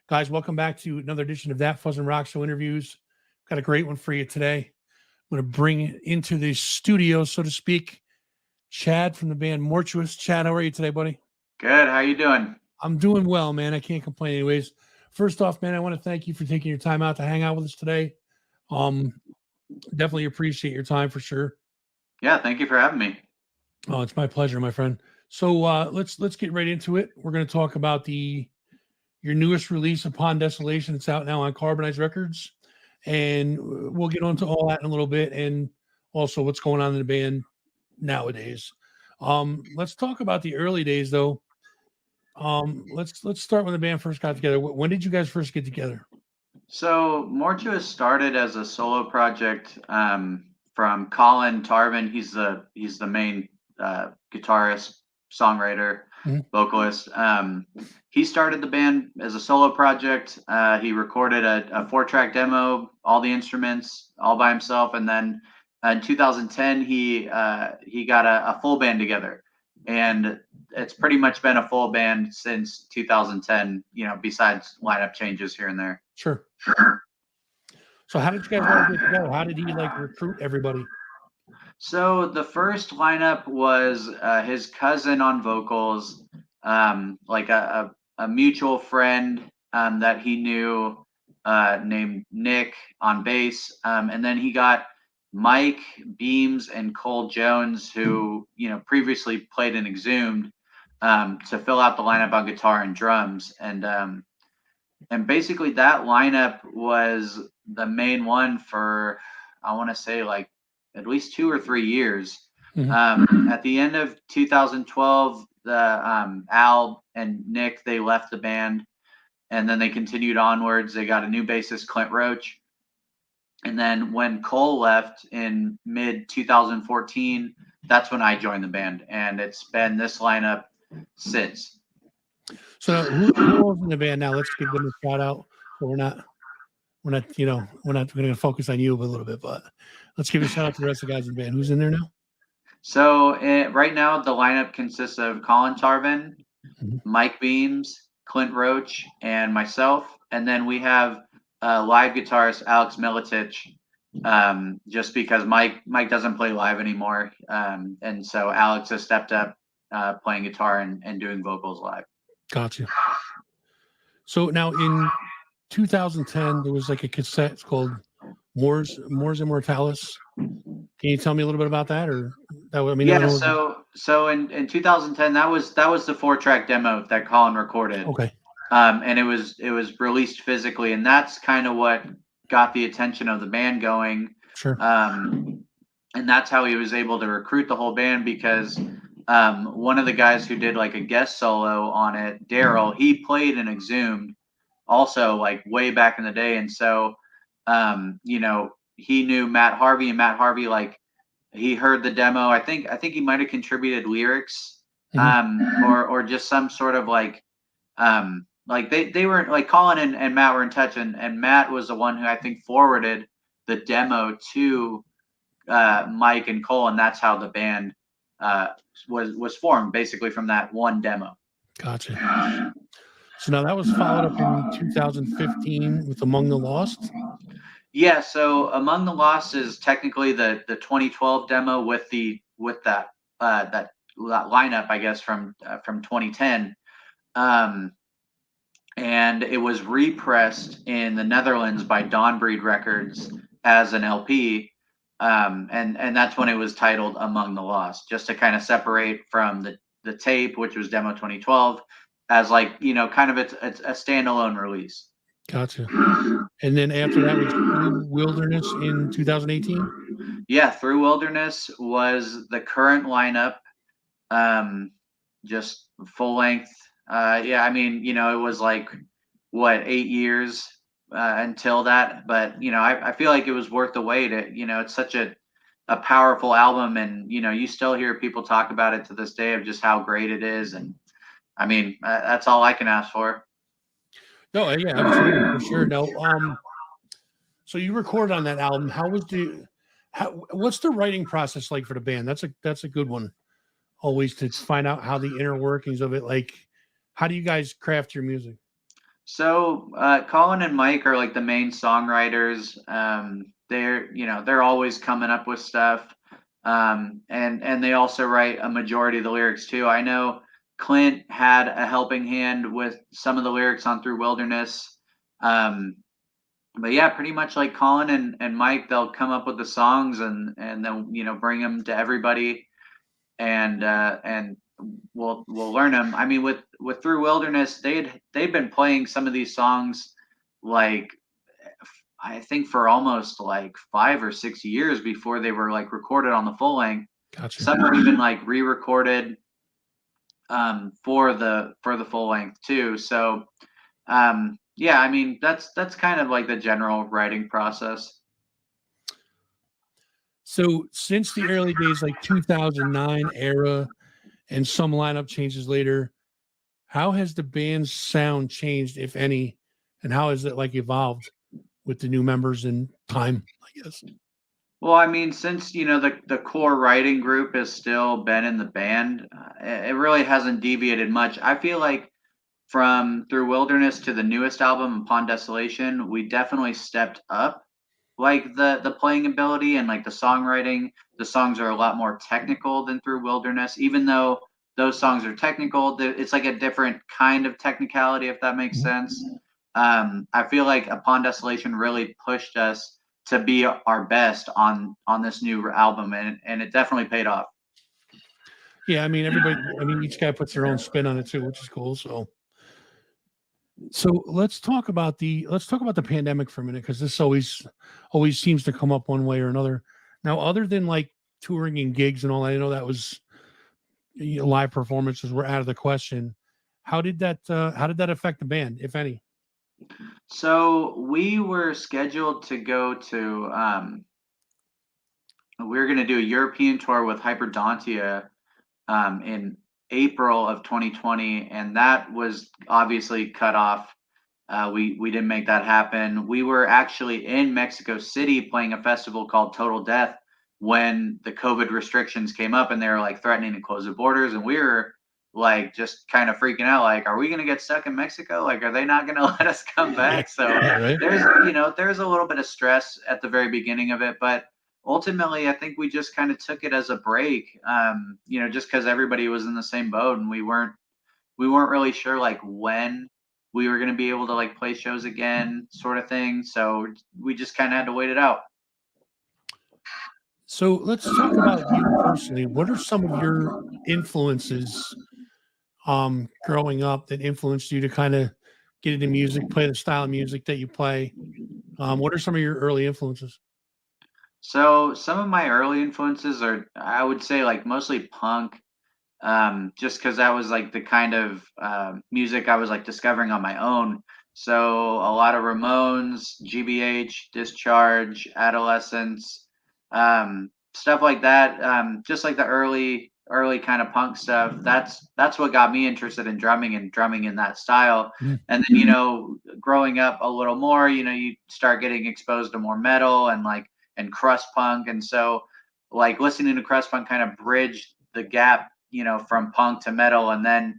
Guys, welcome back to another edition of That Fuzz and Rock Show interviews. Got a great one for you today. I'm going to bring into the studio, so to speak, Chad from the band Mortuous. Chad, how are you today, buddy? Good. How you doing? I'm doing well, man. I can't complain anyways. First off, man, I want to thank you for taking your time out to hang out with us today. Definitely appreciate your time for sure. Yeah, thank you for having me. Oh, it's my pleasure, my friend. So let's get right into it. We're going to talk about your newest release, Upon Desolation. It's out now on Carbonized Records, and we'll get onto all that in a little bit, and also what's going on in the band nowadays. Let's talk about the early days, though. Let's start when the band first got together. When did you guys first get together? So Mortuous started as a solo project from Colin Tarvin. He's the main guitarist, songwriter, vocalist. He started the band as a solo project. He recorded a 4-track demo, all the instruments, all by himself, and then in 2010 he got a full band together, and it's pretty much been a full band since 2010. Besides lineup changes here and there. Sure. So how did you guys all get together? How did he recruit everybody? So the first lineup was his cousin on vocals, like a mutual friend that he knew named Nick on bass, and then he got Mike Beams and Cole Jones, who previously played in Exhumed, to fill out the lineup on guitar and drums, and basically that lineup was the main one for, I want to say, like at least 2 or 3 years. At the end of 2012, the Al and Nick, they left the band, and then they continued onwards. They got a new bassist, Clint Roach. And then when Cole left in mid 2014, that's when I joined the band, and it's been this lineup since. So who else in the band now? Let's give them a shout out. So we're not going to focus on you a little bit, but let's give a shout out to the rest of the guys in the band. Who's in there now? So right now the lineup consists of Colin Tarvin, Mike Beams, Clint Roach, and myself, and then we have live guitarist Alex Milicic, just because Mike doesn't play live anymore, and so Alex has stepped up playing guitar and doing vocals live. Gotcha. So now in 2010, there was like a cassette called Mors Immortalis. Can you tell me a little bit about that, or that? I mean, yeah. So in 2010, that was the 4-track demo that Colin recorded. Okay. And it was released physically, and that's kind of what got the attention of the band going. Sure. And that's how he was able to recruit the whole band, because one of the guys who did like a guest solo on it, Daryl, he played in Exhumed also, like way back in the day, and so he knew Matt Harvey, and Matt Harvey, like, he heard the demo. I think he might have contributed lyrics, or just some sort of like they were like, Colin and Matt were in touch, and Matt was the one who I think forwarded the demo to Mike and Cole, and that's how the band was formed, basically from that one demo. Gotcha. So now that was followed up in 2015 with Among the Lost. Yeah, so Among the Lost is technically the 2012 demo with that lineup, I guess, from 2010, and it was repressed in the Netherlands by Dawnbreed Records as an LP, and that's when it was titled Among the Lost, just to kind of separate from the tape, which was demo 2012, as like, kind of it's a standalone release. Gotcha. And then after that was Through Wilderness in 2018? Yeah, Through Wilderness was the current lineup, just full length. Yeah, I mean, it was like, 8 years until that, but, I feel like it was worth the wait. It's such a powerful album, and, you still hear people talk about it to this day of just how great it is, and I mean, that's all I can ask for. No, yeah, absolutely, for sure. No, so you recorded on that album. What's the writing process like for the band? That's a good one. Always to find out how the inner workings of it. Like, how do you guys craft your music? So Colin and Mike are like the main songwriters. They're always coming up with stuff, and they also write a majority of the lyrics too. I know Clint had a helping hand with some of the lyrics on Through Wilderness. But yeah, pretty much like Colin and Mike, they'll come up with the songs and they'll bring them to everybody and we'll learn them. I mean, with Through Wilderness, they'd been playing some of these songs like I think for almost like 5 or 6 years before they were like recorded on the full length. Gotcha. Some were even like re-recorded for the full length too. So yeah, I mean that's kind of like the general writing process. So since the early days, like 2009 era, and some lineup changes later, how has the band's sound changed, if any, and how has it like evolved with the new members and time? I guess. Well, I mean, since the core writing group has still been in the band, it really hasn't deviated much. I feel like from Through Wilderness to the newest album, Upon Desolation, we definitely stepped up like the playing ability and like the songwriting. The songs are a lot more technical than Through Wilderness, even though those songs are technical. It's like a different kind of technicality, if that makes sense. I feel like Upon Desolation really pushed us to be our best on this new album, and it definitely paid off. Yeah, I mean everybody. I mean each guy puts their own spin on it too, which is cool. So let's talk about the pandemic for a minute because this always seems to come up one way or another. Now, other than like touring and gigs and all, I know that was live performances were out of the question. How did that affect the band, if any? So we were scheduled to go to we were going to do a European tour with Hyperdontia in April of 2020, and that was obviously cut off. We didn't make that happen. We were actually in Mexico City playing a festival called Total Death when the COVID restrictions came up, and they were like threatening to close the borders, and we were like just kind of freaking out, like, are we going to get stuck in Mexico? Like, are they not going to let us come back? So Yeah, right. there's a little bit of stress at the very beginning of it, but ultimately, I think we just kind of took it as a break, just because everybody was in the same boat, and we weren't really sure like when we were going to be able to like play shows again, sort of thing. So we just kind of had to wait it out. So let's talk about you personally. What are some of your influences growing up that influenced you to kind of get into music, play the style of music that you play? What are some of your early influences? So some of my early influences are, I would say, like mostly punk, just because that was like the kind of music I was like discovering on my own. So a lot of Ramones, GBH, Discharge, Adolescence, stuff like that. Just like the early kind of punk stuff. That's what got me interested in drumming and drumming in that style. Mhm. And then growing up a little more, you start getting exposed to more metal and crust punk, and so like listening to crust punk kind of bridged the gap from punk to metal. And then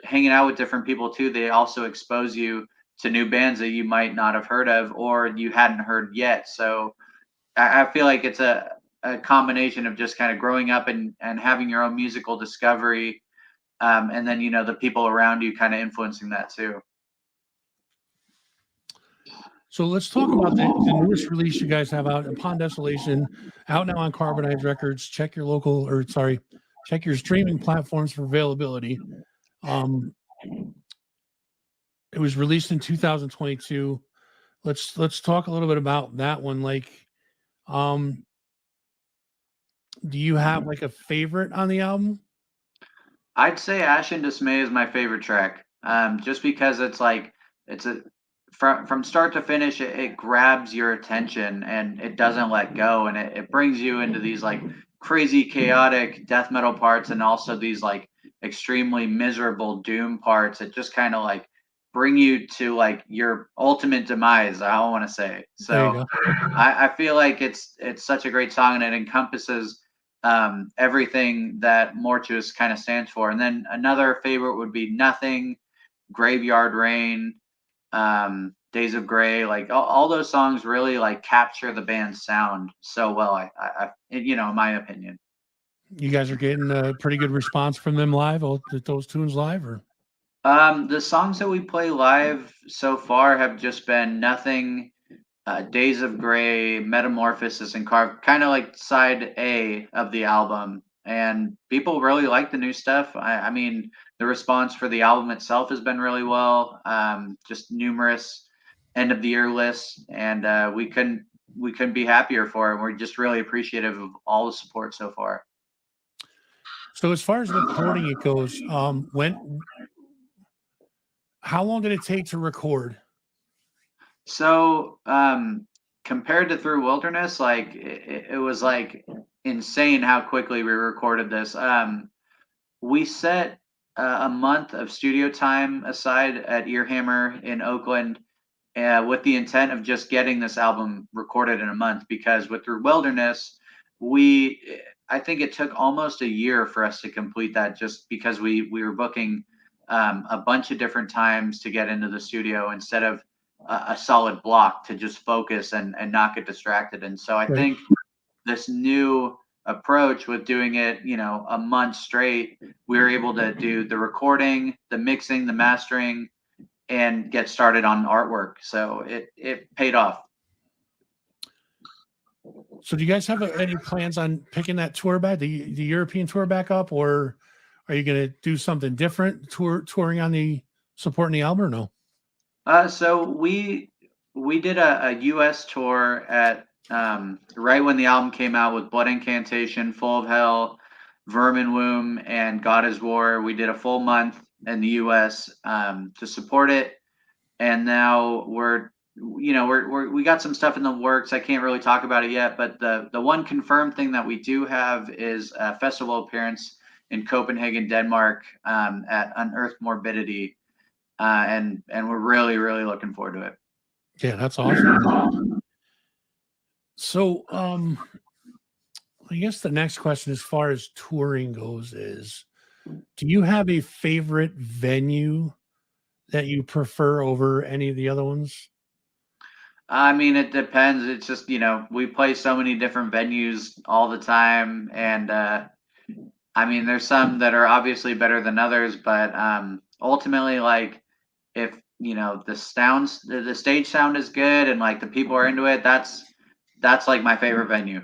hanging out with different people too, they also expose you to new bands that you might not have heard of or you hadn't heard yet. So I feel like it's a combination of just kind of growing up and having your own musical discovery, and then the people around you kind of influencing that too. So let's talk about the newest release you guys have out, Upon Desolation, out now on Carbonized Records. Check your streaming platforms for availability. Um, it was released in 2022. Let's talk a little bit about that one. Like, um, do you have like a favorite on the album? I'd say Ash and Dismay is my favorite track, just because it's like it's a from start to finish, it grabs your attention and it doesn't let go, and it brings you into these like crazy chaotic death metal parts, and also these like extremely miserable doom parts that just kind of like bring you to like your ultimate demise. I want to say There you so. go. I feel like it's such a great song, and it encompasses everything that Mortuous kind of stands for. And then another favorite would be Nothing, Graveyard Rain, Days of Gray, like all those songs really like capture the band's sound so well. In my opinion. You guys are getting a pretty good response from them live, those tunes live, or? The songs that we play live so far have just been Nothing, Days of Gray, Metamorphosis, and Carve, kind of like side A of the album. And people really like the new stuff. I mean, the response for the album itself has been really well. Just numerous end of the year lists, and we couldn't be happier for it. We're just really appreciative of all the support so far. So as far as recording it goes, how long did it take to record? So, compared to Through Wilderness, like it was like insane how quickly we recorded this. We set a month of studio time aside at Earhammer in Oakland, with the intent of just getting this album recorded in a month. Because with Through Wilderness, I think it took almost a year for us to complete that, just because we were booking a bunch of different times to get into the studio instead of a solid block to just focus and not get distracted. And so I think this new approach with doing it, a month straight, we were able to do the recording, the mixing, the mastering, and get started on artwork. So it paid off. So do you guys have any plans on picking that tour back, the European tour back up, or are you going to do something different, touring on supporting the album, or no? So we did a U.S. tour at right when the album came out with Blood Incantation, Full of Hell, Vermin Womb, and God is War. We did a full month in the U.S. To support it, and now we got some stuff in the works. I can't really talk about it yet, but the one confirmed thing that we do have is a festival appearance in Copenhagen, Denmark, at Unearthed Morbidity. And we're really, really looking forward to it. Yeah, that's awesome. So, I guess the next question, as far as touring goes, is, do you have a favorite venue that you prefer over any of the other ones? I mean, it depends. It's just, we play so many different venues all the time. And I mean, there's some that are obviously better than others, but ultimately, like, if the stage sound is good and like the people are into it, that's like my favorite venue.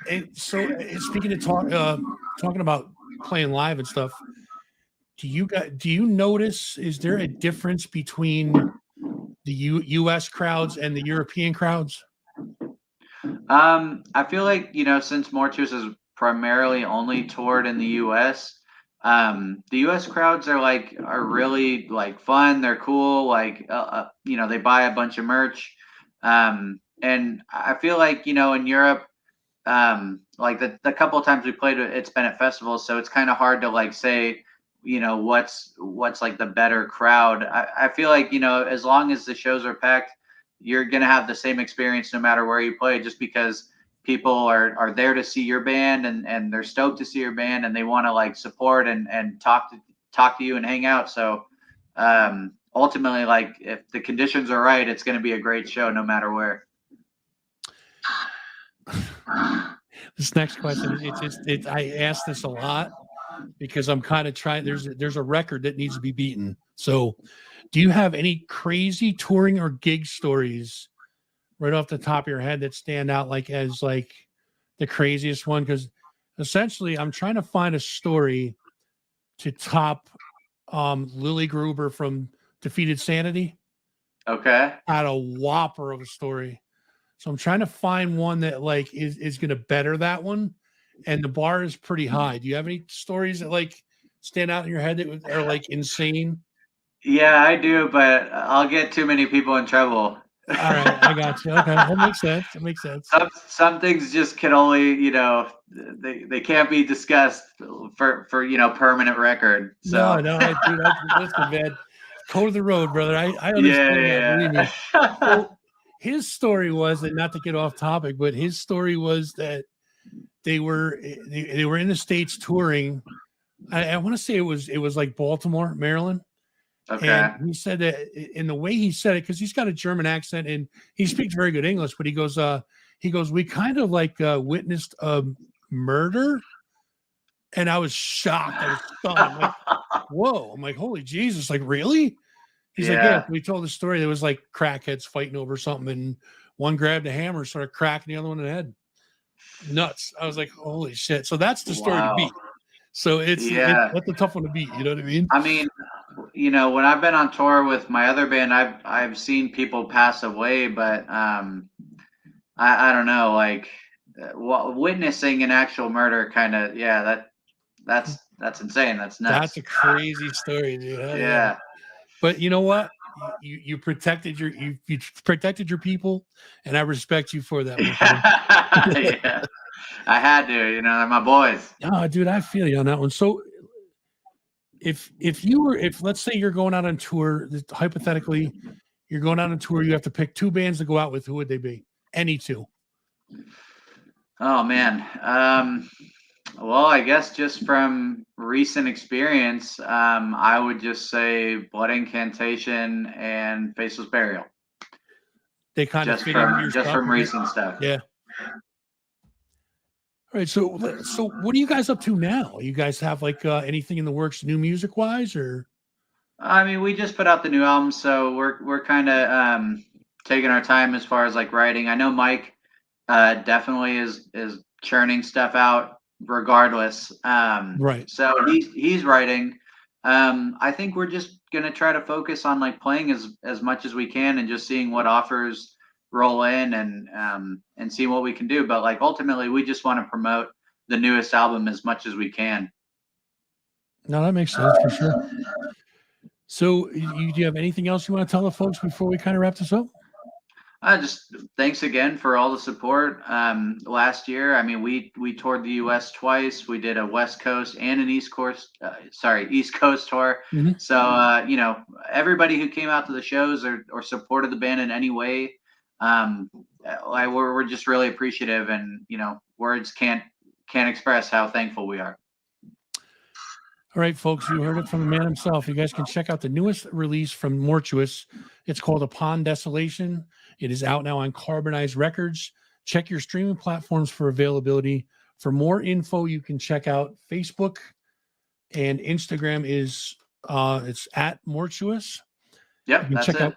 And so, speaking of talking about playing live and stuff, do you notice, is there a difference between the U.S. crowds and the European crowds? I feel like, since Mortuous is primarily only toured in the U.S., the U.S. crowds are really like fun. They're cool. Like, they buy a bunch of merch. And I feel like, in Europe, like the couple of times we played, it's been at festivals, so it's kind of hard to like say, what's like the better crowd. I feel like, as long as the shows are packed, you're gonna have the same experience no matter where you play, just because people are there to see your band, and they're stoked to see your band, and they want to like support and talk to you and hang out. So ultimately, like, if the conditions are right, it's going to be a great show no matter where. This next question, I ask this a lot because I'm kind of trying. There's a record that needs to be beaten. So, do you have any crazy touring or gig stories right off the top of your head that stand out as the craziest one? Because essentially, I'm trying to find a story to top Lily Gruber from Defeated Sanity. Okay. Had a whopper of a story. So I'm trying to find one that is going to better that one, and the bar is pretty high. Do you have any stories that stand out in your head that are insane? Yeah, I do, but I'll get too many people in trouble. All right, I got you. Okay, that makes sense. That makes sense. Some things just can only, they can't be discussed for permanent record. So No, dude, listen, man, code of the road, brother. I understand that. Believe me. So his story was, and not to get off topic, but his story was that they were in the States touring I want to say it was like Baltimore, Maryland. Okay. And he said that in the way he said it, because he's got a German accent and he speaks very good English, but he goes, we kind of like witnessed a murder. And I was shocked. I was stunned. I'm like, whoa. I'm like, holy Jesus. Like, really? He's like, yeah. We told the story. There was like crackheads fighting over something, and one grabbed a hammer, started cracking the other one in the head. Nuts. I was like, holy shit. So that's the story to beat. So that's a tough one to beat. You know what I mean? I mean, you know, when I've been on tour with my other band, I've seen people pass away, but I don't know, like witnessing an actual murder, kind of, that's insane. That's nuts. That's a crazy story, dude. Yeah. But you know what? You protected your people, and I respect you for that. Yeah, I had to. You know, they're my boys. Oh, dude, I feel you on that one. So, if let's say you're going out on tour, hypothetically, you're going out on tour, you have to pick two bands to go out with. Who would they be? Any two? Oh man. Well, I guess just from recent experience, I would just say Blood Incantation and Faceless Burial. They kind of just from recent stuff. Yeah. All right. So what are you guys up to now? You guys have like anything in the works, new music wise, or? I mean, we just put out the new album, so we're kind of taking our time as far as like writing. I know Mike definitely is churning stuff out regardless. Right. So he's writing. I think we're just gonna try to focus on like playing as much as we can and just seeing what offers roll in and see what we can do. But like ultimately, we just want to promote the newest album as much as we can. No, that makes sense for sure. So, do you have anything else you want to tell the folks before we kind of wrap this up? Just thanks again for all the support. Last year, I mean, we toured the U.S. twice. We did a West Coast and an East Coast tour. Mm-hmm. So, you know, everybody who came out to the shows or supported the band in any way, we're just really appreciative, and you know, words can't express how thankful we are. All right, folks, you heard it from the man himself. You guys can check out the newest release from Mortuous. It's called Upon Desolation. It is out now on Carbonized Records. Check your streaming platforms for availability. For more info, you can check out Facebook and Instagram is it's at Mortuous. Yep, you can that's check it. out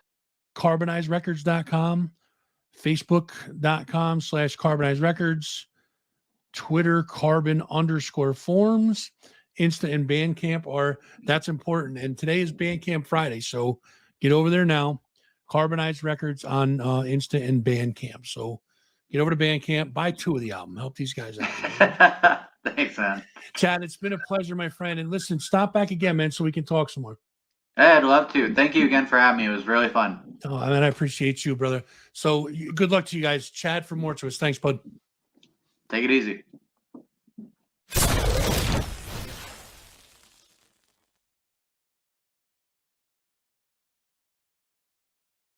carbonizedrecords.com, facebook.com/carbonized records, Twitter carbon_forms. Insta and Bandcamp that's important. And today is Bandcamp Friday. So get over there now. Carbonized Records on Insta and Bandcamp. So get over to Bandcamp, buy 2 of the album. Help these guys out. Thanks, man. Chad, it's been a pleasure, my friend. And listen, stop back again, man, so we can talk some more. Hey, I'd love to. Thank you again for having me. It was really fun. Oh, and I appreciate you, brother. So good luck to you guys. Chad from Mortuous. Thanks, bud. Take it easy.